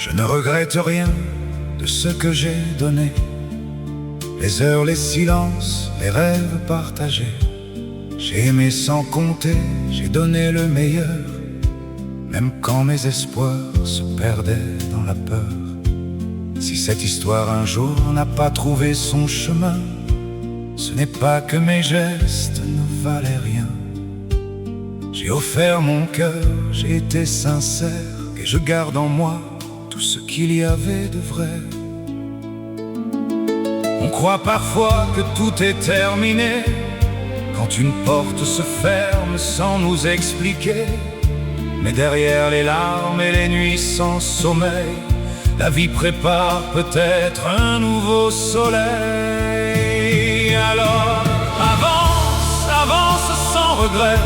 Je ne regrette rien de ce que j'ai donné. Les heures, les silences, les rêves partagés. J'ai aimé sans compter, j'ai donné le meilleur, même quand mes espoirs se perdaient dans la peur. Si cette histoire un jour n'a pas trouvé son chemin, ce n'est pas que mes gestes ne valaient rien. J'ai offert mon cœur, j'ai été sincère, et je garde en moi tout ce qu'il y avait de vrai. On croit parfois que tout est terminé quand une porte se ferme sans nous expliquer. Mais derrière les larmes et les nuits sans sommeil, la vie prépare peut-être un nouveau soleil. Alors avance, avance sans regret.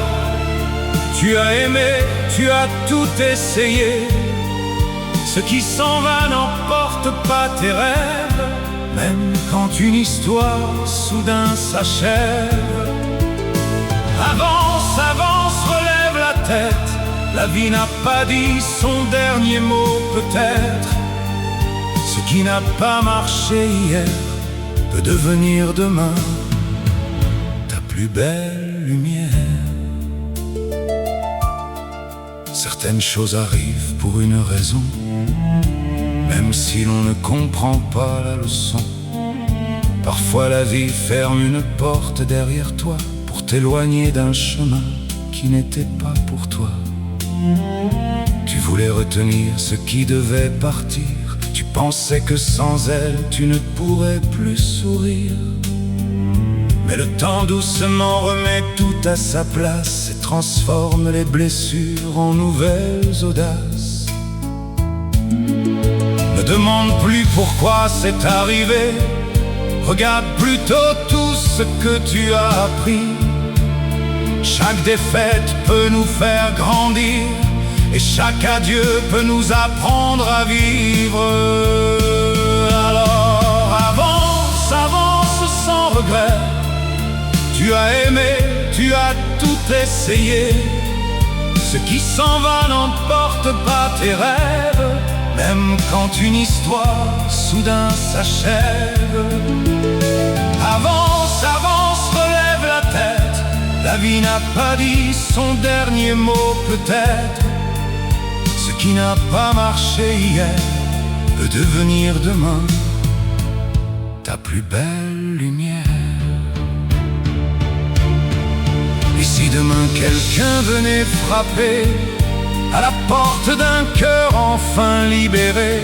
Tu as aimé, tu as tout essayé. Ce qui s'en va n'emporte pas tes rêves, même quand une histoire soudain s'achève. Avance, avance, relève la tête. La vie n'a pas dit son dernier mot peut-être. Ce qui n'a pas marché hier peut devenir demain ta plus belle lumière. Certaines choses arrivent pour une raison, même si l'on ne comprend pas la leçon. Parfois la vie ferme une porte derrière toi pour t'éloigner d'un chemin qui n'était pas pour toi. Tu voulais retenir ce qui devait partir. Tu pensais que sans elle tu ne pourrais plus sourire. Mais le temps doucement remet tout à sa place et transforme les blessures en nouvelles audaces. Ne demande plus pourquoi c'est arrivé. Regarde plutôt tout ce que tu as appris. Chaque défaite peut nous faire grandir, et chaque adieu peut nous apprendre à vivre. Alors avance, avance sans regret. Tu as aimé, tu as tout essayé. Ce qui s'en va n'emporte pas tes rêves, même quand une histoire soudain s'achève. Avance, avance, relève la tête. La vie n'a pas dit son dernier mot peut-être. Ce qui n'a pas marché hier peut devenir demain ta plus belle lumière. Et si demain quelqu'un venait frapper à la porte d'un cœur enfin libéré,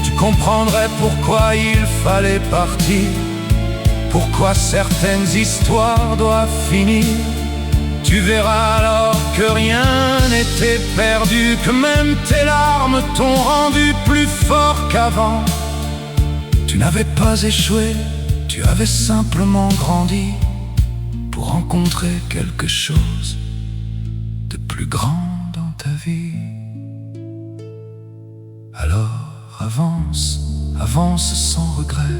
tu comprendrais pourquoi il fallait partir, pourquoi certaines histoires doivent finir. Tu verras alors que rien n'était perdu, que même tes larmes t'ont rendu plus fort qu'avant. Tu n'avais pas échoué, tu avais simplement grandi pour rencontrer quelque chose de plus grand dans ta vie. Alors avance, avance sans regret.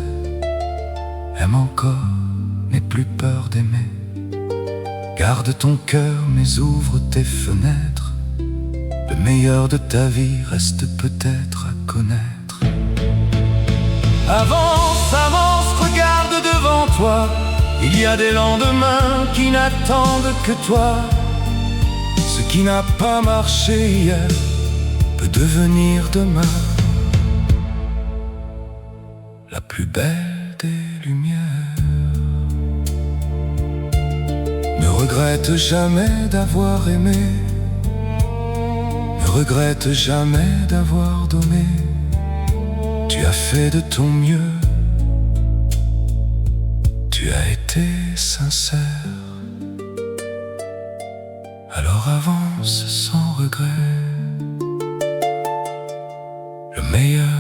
Aime encore, n'aie plus peur d'aimer. Garde ton cœur mais ouvre tes fenêtres. Le meilleur de ta vie reste peut-être à connaître. Avance, avance, regarde devant toi. Il y a des lendemains qui n'attendent que toi. Ce qui n'a pas marché hier peut devenir demain la plus belle des lumières. Ne regrette jamais d'avoir aimé. Ne regrette jamais d'avoir donné. Tu as fait de ton mieux. Tu as été sincère. Alors avance sans regret. Le meilleur